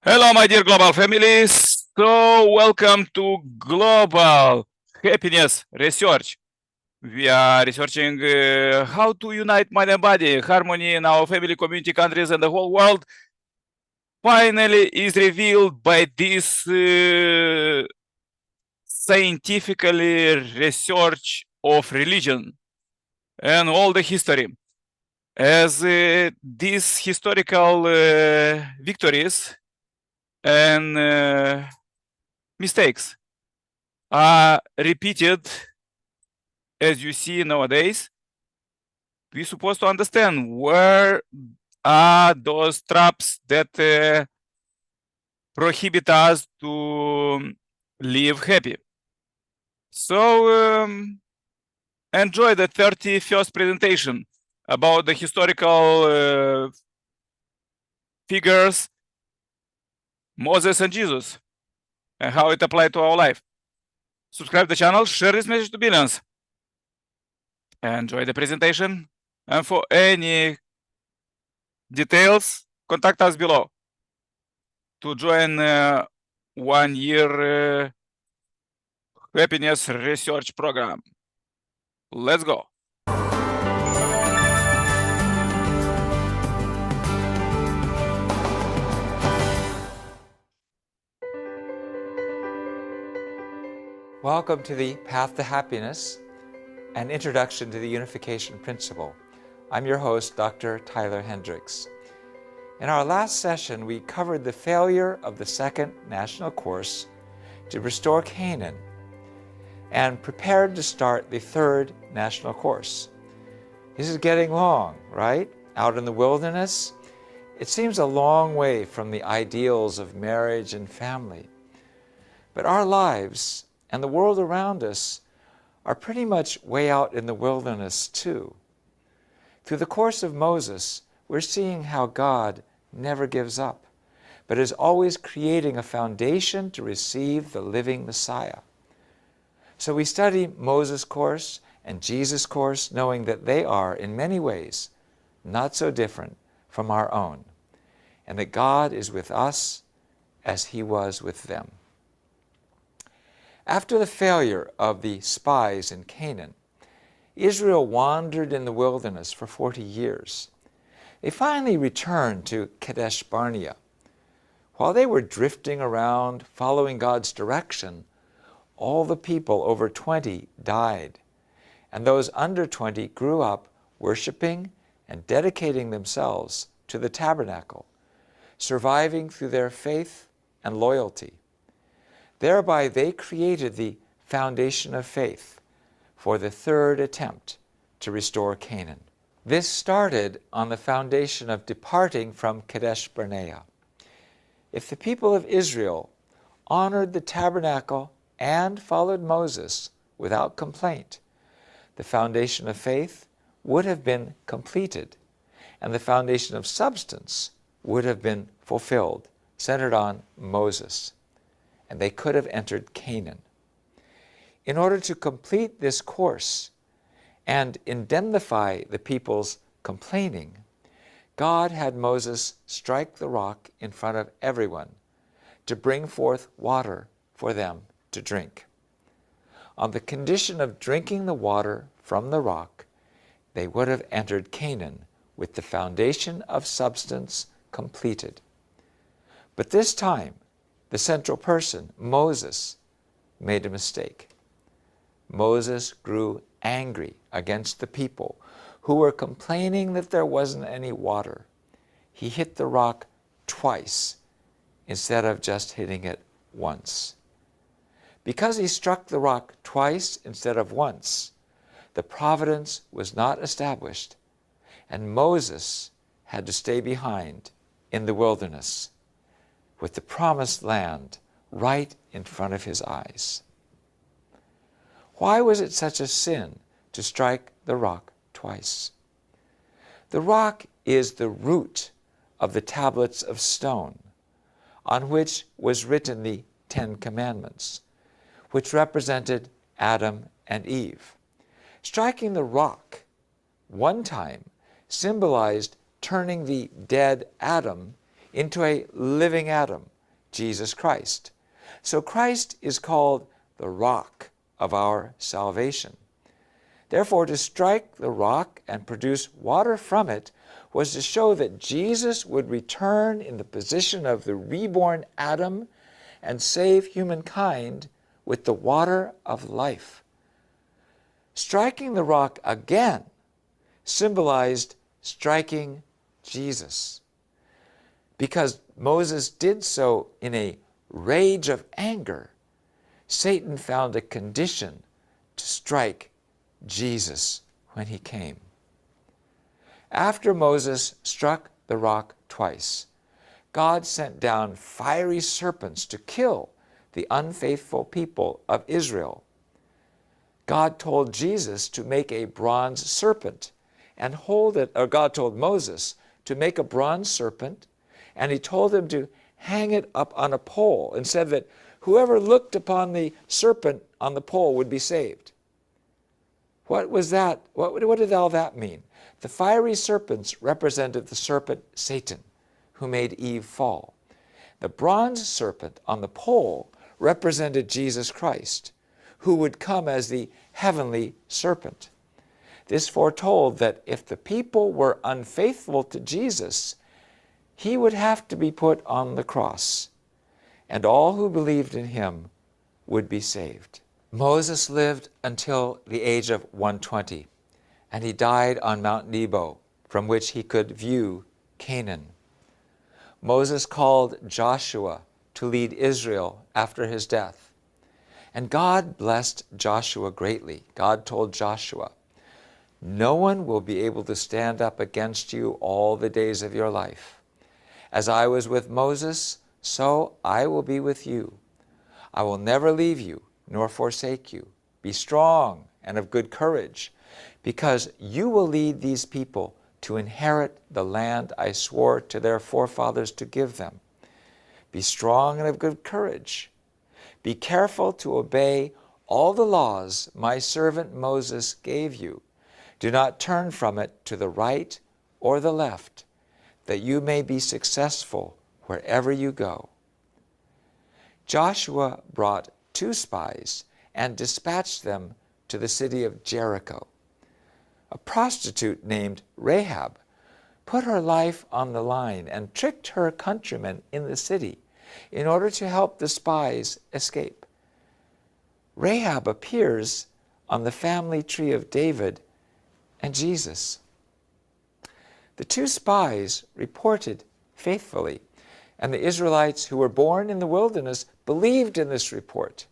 Hello, my dear global families. So, welcome to Global Happiness Research. We are researching how to unite mind and body. Harmony in our family, community, countries, and the whole world finally is revealed by this scientifically research of religion and all the history. As these historical victories and mistakes are repeated as you see nowadays, we're supposed to understand where are those traps that prohibit us to live happy. So enjoy the 31st presentation about the historical figures, Moses and Jesus, and how it applied to our life. Subscribe the channel, share this message to billions. Enjoy the presentation, and for any details, contact us below to join 1 year happiness research program. Let's go. Welcome to the Path to Happiness, an introduction to the unification principle. I'm your host, Dr. Tyler Hendricks. In our last session, we covered the failure of the second national course to restore Canaan and prepared to start the third national course. This is getting long, right? Out in the wilderness, it seems a long way from the ideals of marriage and family. But our lives and the world around us are pretty much way out in the wilderness too. Through the course of Moses, we're seeing how God never gives up, but is always creating a foundation to receive the living Messiah. So we study Moses' course and Jesus' course, knowing that they are, in many ways, not so different from our own, and that God is with us as He was with them. After the failure of the spies in Canaan, Israel wandered in the wilderness for 40 years. They finally returned to Kadesh Barnea. While they were drifting around, following God's direction, all the people over 20 died, and those under 20 grew up worshiping and dedicating themselves to the tabernacle, surviving through their faith and loyalty. Thereby they created the foundation of faith for the third attempt to restore Canaan. This started on the foundation of departing from Kadesh Barnea. If the people of Israel honored the tabernacle and followed Moses without complaint, the foundation of faith would have been completed, and the foundation of substance would have been fulfilled, centered on Moses, and they could have entered Canaan. In order to complete this course and indemnify the people's complaining, God had Moses strike the rock in front of everyone to bring forth water for them to drink. On the condition of drinking the water from the rock, they would have entered Canaan with the foundation of substance completed. But this time, the central person, Moses, made a mistake. Moses grew angry against the people who were complaining that there wasn't any water. He hit the rock twice instead of just hitting it once. Because he struck the rock twice instead of once, the providence was not established, and Moses had to stay behind in the wilderness with the promised land right in front of his eyes. Why was it such a sin to strike the rock twice? The rock is the root of the tablets of stone on which was written the Ten Commandments, which represented Adam and Eve. Striking the rock one time symbolized turning the dead Adam into a living Adam Jesus Christ. So Christ is called the rock of our salvation. Therefore, to strike the rock and produce water from it was to show that Jesus would return in the position of the reborn Adam and save humankind with the water of life. Striking the rock again symbolized striking Jesus. Because Moses did so in a rage of anger, Satan found a condition to strike Jesus when he came. After Moses struck the rock twice, God sent down fiery serpents to kill the unfaithful people of Israel. God told Jesus to make a bronze serpent and hold it, or God told Moses to make a bronze serpent, and he told him to hang it up on a pole and said that whoever looked upon the serpent on the pole would be saved. What was that? What did all that mean? The fiery serpents represented the serpent Satan, who made Eve fall. The bronze serpent on the pole represented Jesus Christ, who would come as the heavenly serpent. This foretold that if the people were unfaithful to Jesus, he would have to be put on the cross, and all who believed in him would be saved. Moses lived until the age of 120, and he died on Mount Nebo, from which he could view Canaan. Moses called Joshua to lead Israel after his death, and God blessed Joshua greatly. God told Joshua, "No one will be able to stand up against you all the days of your life. As I was with Moses, so I will be with you. I will never leave you nor forsake you. Be strong and of good courage, because you will lead these people to inherit the land I swore to their forefathers to give them. Be strong and of good courage. Be careful to obey all the laws my servant Moses gave you. Do not turn from it to the right or the left, that you may be successful wherever you go." Joshua brought 2 spies and dispatched them to the city of Jericho. A prostitute named Rahab put her life on the line and tricked her countrymen in the city in order to help the spies escape. Rahab appears on the family tree of David and Jesus. The 2 spies reported faithfully, and the Israelites who were born in the wilderness believed in this report.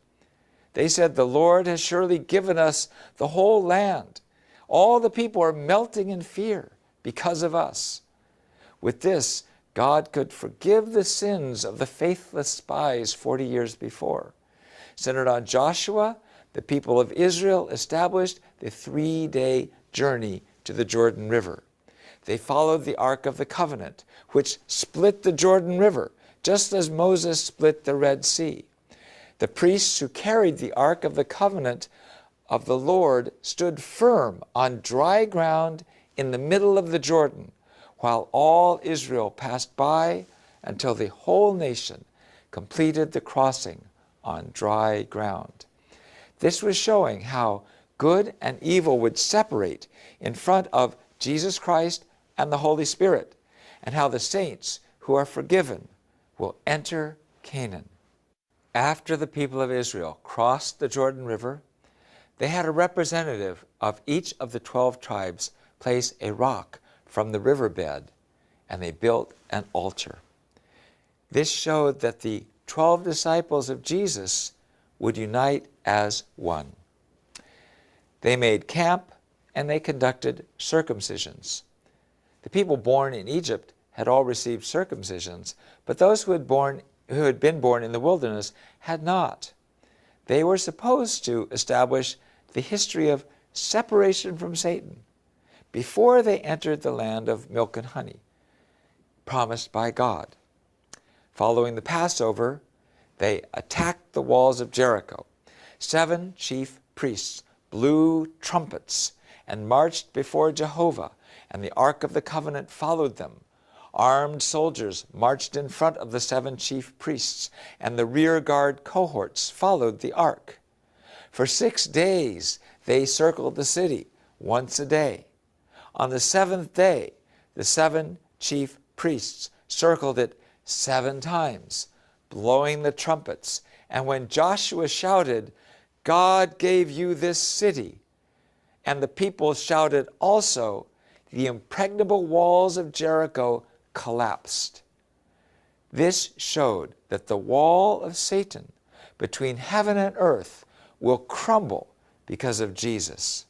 They said, "The Lord has surely given us the whole land. All the people are melting in fear because of us." With this, God could forgive the sins of the faithless spies 40 years before. Centered on Joshua, the people of Israel established the 3-day journey to the Jordan River. They followed the Ark of the Covenant, which split the Jordan River, just as Moses split the Red Sea. The priests who carried the Ark of the Covenant of the Lord stood firm on dry ground in the middle of the Jordan, while all Israel passed by until the whole nation completed the crossing on dry ground. This was showing how good and evil would separate in front of Jesus Christ and the Holy Spirit, and how the saints who are forgiven will enter Canaan. After the people of Israel crossed the Jordan River, they had a representative of each of the 12 tribes place a rock from the riverbed, and they built an altar. This showed that the 12 disciples of Jesus would unite as one. They made camp and they conducted circumcisions. The people born in Egypt had all received circumcisions, but those who had been born in the wilderness had not. They were supposed to establish the history of separation from Satan before they entered the land of milk and honey, promised by God. Following the Passover, they attacked the walls of Jericho. 7 chief priests blew trumpets and marched before Jehovah, and the Ark of the Covenant followed them. Armed soldiers marched in front of the 7 chief priests, and the rear guard cohorts followed the ark. For 6 days they circled the city once a day. On the 7th day, the 7 chief priests circled it 7 times, blowing the trumpets. And when Joshua shouted, "God gave you this city," and the people shouted also, the impregnable walls of Jericho collapsed. This showed that the wall of Satan between heaven and earth will crumble because of Jesus.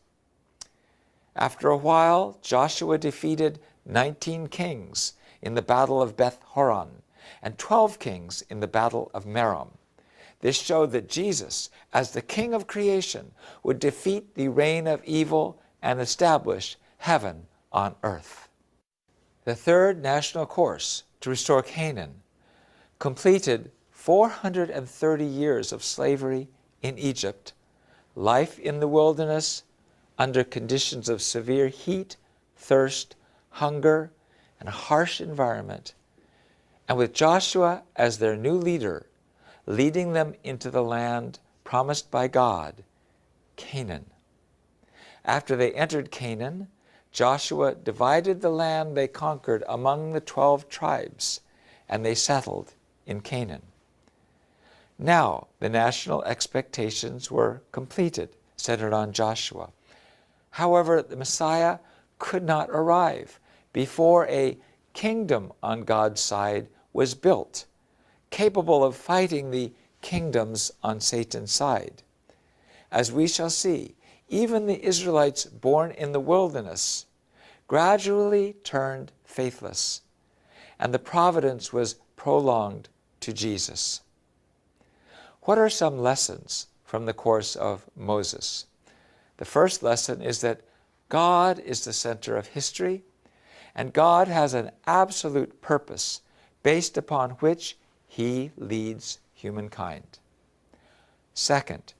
After a while, Joshua defeated 19 kings in the battle of Beth Horon and 12 kings in the battle of Merom. This showed that Jesus, as the King of creation, would defeat the reign of evil and establish heaven on earth. The third national course to restore Canaan completed 430 years of slavery in Egypt, life in the wilderness under conditions of severe heat, thirst, hunger, and a harsh environment, and with Joshua as their new leader, leading them into the land promised by God, Canaan. After they entered Canaan, Joshua divided the land they conquered among the 12 tribes, and they settled in Canaan. Now the national expectations were completed, centered on Joshua. However, the Messiah could not arrive before a kingdom on God's side was built, capable of fighting the kingdoms on Satan's side. As we shall see, even the Israelites born in the wilderness gradually turned faithless, and the providence was prolonged to Jesus. What are some lessons from the course of Moses? The first lesson is that God is the center of history, and God has an absolute purpose based upon which He leads humankind. Second,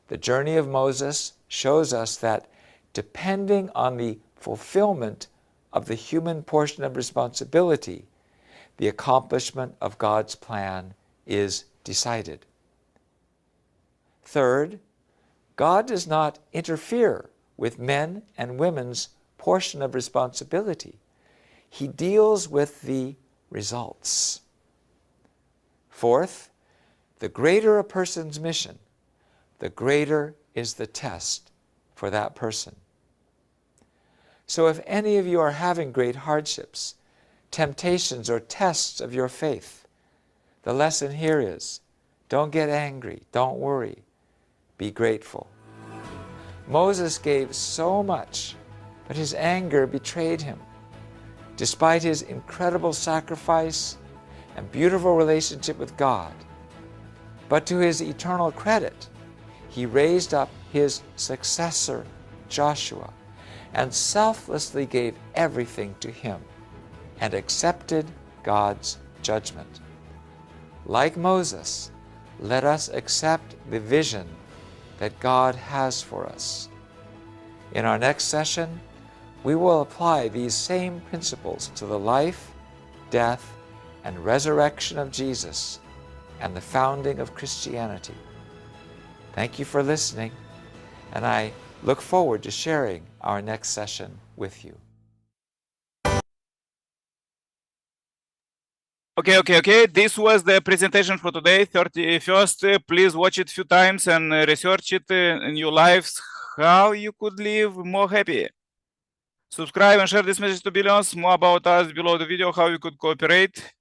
the journey of Moses shows us that depending on the fulfillment of the human portion of responsibility, the accomplishment of God's plan is decided. Third, God does not interfere with men and women's portion of responsibility. He deals with the results. Fourth, the greater a person's mission, the greater is the test for that person. So if any of you are having great hardships, temptations, or tests of your faith, the lesson here is, don't get angry, don't worry, be grateful. Moses gave so much, but his anger betrayed him. Despite his incredible sacrifice and beautiful relationship with God, but to his eternal credit, he raised up his successor, Joshua, and selflessly gave everything to him and accepted God's judgment. Like Moses, let us accept the vision that God has for us. In our next session, we will apply these same principles to the life, death, and resurrection of Jesus and the founding of Christianity. Thank you for listening, and I look forward to sharing our next session with you. Okay. This was the presentation for today, 31st. Please watch it a few times and research it in your lives, how you could live more happy. Subscribe and share this message to billions. More about us below the video, how you could cooperate.